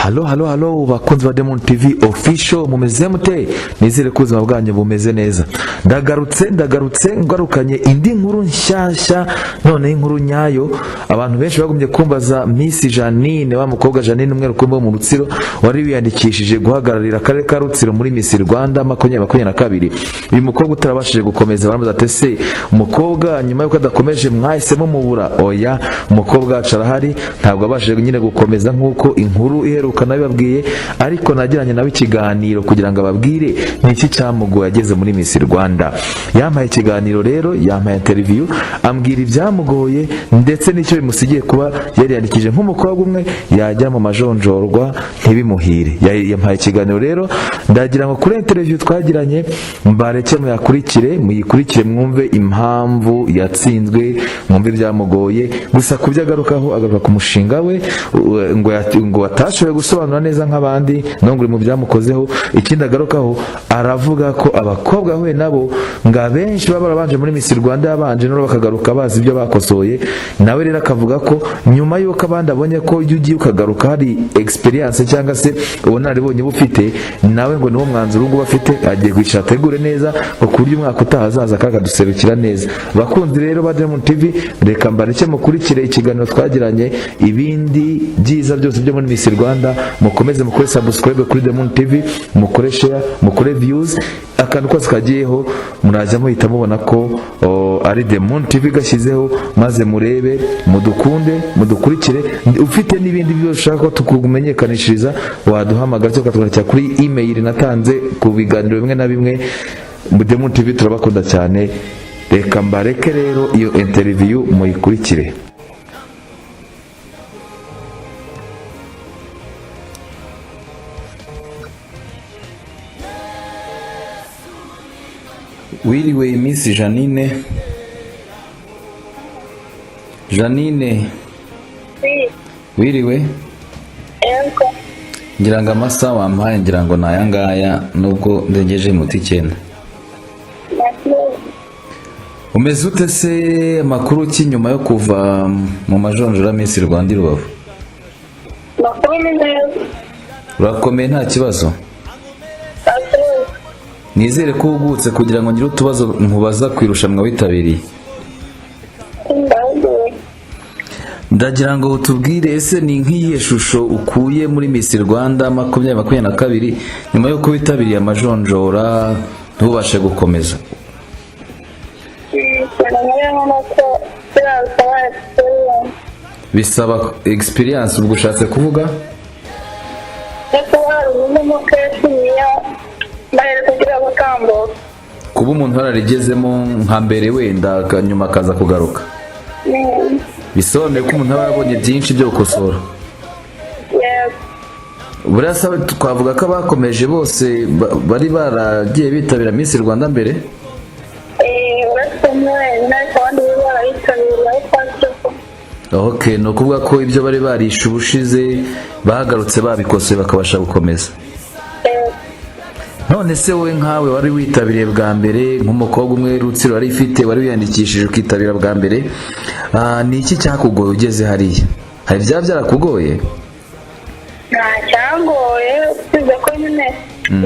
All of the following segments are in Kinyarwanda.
Halo bakunzi ba Diamond TV official, mumeze mute? Nizere ko ubuzima bwanyu bumeze neza. Ndagarutse ngarukanye indi nkuru nshyashya, none inkuru nyayo. Abantu benshi bagumye kumbaza Miss Janine, wa mukobwa Janine umwe rukumbo mu Rutsiro wari wiyandikishije guhagararira akarere ka Rutsiro muri Miss Rwanda 2022. Uyu mukobwa utarabashije gukomeza, baramuza ati se umukobwa nyuma yuko adakomeje mwahisemo mubura? Oya, umukobwa acarahari, ntabwo abashije nyine gukomeza nkuko inkuru iheruka nabibabwiye, ariko nagiranye nawe ikiganiro kugira ngo ababwire niki cyamugoye ageze muri Miss Rwanda. Yampaye ikiganiro rero, yampaye interview, ambwira ibyamugoye ndetse n'icyo bimusigiye kuba yari yandikije nk'umukobwa umwe yajya mu majonjorwa ntibimuhire. Yampaye ikiganiro rero, ndagira ngo kuri interview twagiranye mbareke muyikurikire mwumve impamvu yatsinzwe, mwumve ibyamugoye. Gusa kubyo agaruka ku mushinga we ngo atashoboye gusobanura neza nk'abandi, nonguri mu byamukozeho. Ikindi agarukaho, aravuga ko abakobwa we nabo ngo abenshi baba barabanje muri Miss Rwanda yabanje nabo bakagaruka bazi ibyo bakosoye. Nawe rero akavuga ko nyuma yuko abandi abonye ko iyo ugiye ukagaruka hari experience cyangwa se ubunararibonye bufite, nawe ngo niwo mwanzuro ngo bafite, agiye kwicara ategure neza ngo ku buryo umwaka utahazaza kakaduserukira neza. Bakunzi rero ba Diamond TV, reka mbareke mukurikire ikiganiro twagiranye. Ibindi byiza byose byo muri Miss Rwanda mukomeze mukore subscribe kuri Diamond TV, mukore share, mukore views. Akantu kose kagiyeho muraza muhita mubona ko ari Diamond TV gashyizeho, maze murebe, mudukunde, mudukurikire. Ufite n'ibindi byose ushaka ko tukumenyekanishiriza, waduhamagara cyangwa tukatwandikira kuri email natanze ku biganiro bimwe na bimwe. Diamond TV turabakunda cyane. Reka mbareke rero iyo interview muyikurikire. Wiriwe Miss Janine. Wiriwe. Yego. Ngira ngo amasaha wampaye ngira ngo nayangaya nubwo ndengeje muti 9. Umeze ute se? Amakuru ki nyuma yo kuva mu majonjora Miss Rwanda i Rubavu? Makuru ni neza. Urakomeye nta kibazo? Nizere ko ugutse kugira ngo ngire utubazo nkubaza kwirushanwa witabiriye. Ndagira ngo utubwire, ese ni nk'iyihe shusho ukuye muri Miss Rwanda 2022 nyuma yo kubitabiriye amajonjora ntubashe gukomeza? Bisaba experience, ubwo ushatse kuvuga? Kuba umuntu yararigezemo nka mbere wenda nyuma akaza kugaruka. Bisobanuye ko umuntu aba yabonye byinshi byo gukosora. Burasa twavuga ko abakomeje bose bari baragiye bitabira Miss Rwanda mbere? Okay, no kuvuga ko ibyo bari barishe ubushize bahagarutse babikosoye bakabasha gukomeza. None se wowe nkawe wari witabiriye bwa mbere nk'umukobwa umwe Rutsiro wari ifite, wari wiyandikishije ukitabira bwa mbere, ni iki cyakugoye ugeze hariya? Hari byarakugoye? Nta cyangoye, usize ko nyine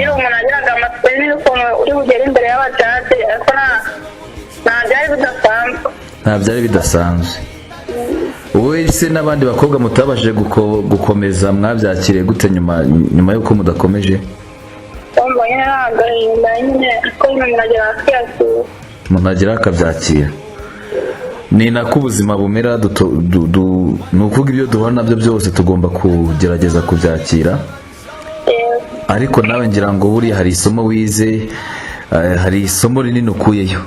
iyo umuntu agiraga amatsiko n'ukuntu uri bugere imbere y'abajaji, ariko nta byari bidasanzwe. Wowe se n'abandi bakobwa mutabashije gukomeza mwabyakiriye gute nyuma yuko mudakomeje? Umuntu agira akabyakira. Ni nako ubuzima bumera. Ni ukuvuga ibyo duhura nabyo byose tugomba kugerageza kubyakira. Ariko nawe ngira ngo buriya hari isomo wize, hari isomo rinini ukuyeyo.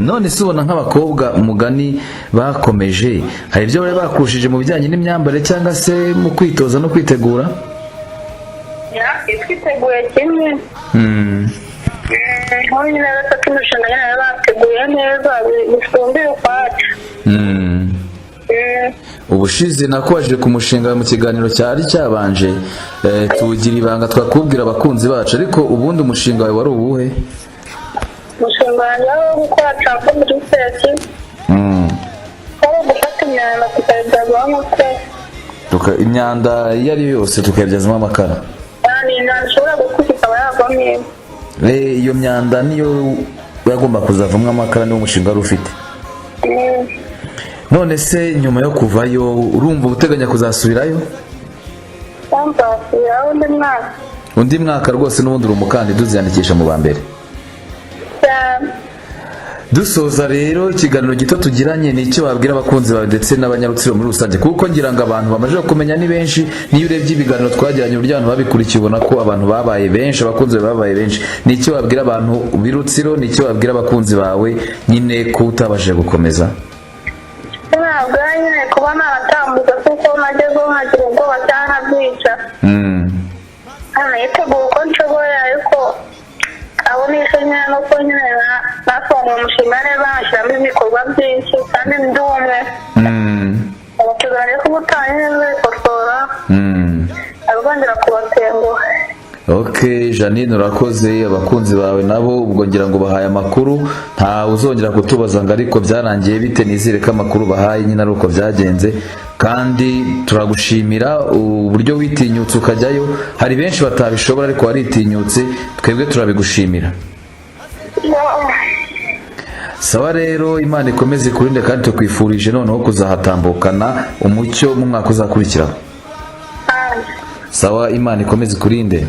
None se ubona nk'abakobwa umugani bakomeje, hari ibyo bari bakushije mu bijyanye n'imyambarire cyangwa se mu kwitoza no kwitegura? Twiteguye kimwe. Aho nyine batatu imishinga nyine bateguye neza bisumbuye ukwacu. Ubushize nakubajije ku mushinga mu kiganiro cyari cyabanje, tugira ibanga twakubwira abakunzi bacu, ariko ubundi umushinga wawe wari uwuhe? Umushinga wanjye wo gukora transform research. Gufata imyanda tukayibyazamo amakara. Imyanda iyo ari yo yose tukayibyazamo amakara. Ni imyanda ishobora gukuka ikaba yavamo inkwi. Iyo myanda niyo yagomba kuzavamo amakara, niwo mushinga wari ufite. None se nyuma yo kuvayo urumva uteganya kuzasubirayo? Nzasubiraho undi mwaka rwose, n'ubundi uri umukandida uziyandikisha mu ba mbere. Dusoza rero ikiganiro gito tugiranye, ni icyo wabwira abakunzi bawe ndetse n'abanyarutsiro muri rusange, kuko ngira ngo abantu bamaze kumenya ni benshi. Niyo urebye ibiganiro twagiranye uburyo abantu babikurikiye ubona ko abantu babaye benshi, abakunzi babaye benshi. Ni icyo wabwira abantu birutsiro, ni icyo wabwira abakunzi bawe nyine ko utabashije gukomeza? Ntabwo nyine kuba naratambuka kuko nagezeho nkagira ubwoba cyangwa nkabyica. Niteguye uko nshoboye, ariko abonisha nyine nuko nyine nasobanura umushinga neza, nkashyiramo ibikorwa byinshi kandi ndi umwe. Abateganya ko ubutaha neza bikosora, abongera kubatenguha. Ok Janine, urakoze. Abakunzi bawe nabo ubwo ngira ngo bahaye amakuru, nta uzongera kutubaza ngo ariko byarangiye bite. Nizere ko amakuru bahaye nyine ari uko byagenze, kandi turagushimira uburyo witinyutse ukajyayo. Hari benshi batabishobora ariko waritinyutse, twebwe turabigushimira. Sawa rero, Imana ikomeze kurinde kandi tukwifurije noneho kuzahatambukana umucyo mu mwaka uzakurikiraho. Sawa, Imana ikomeze kurinde.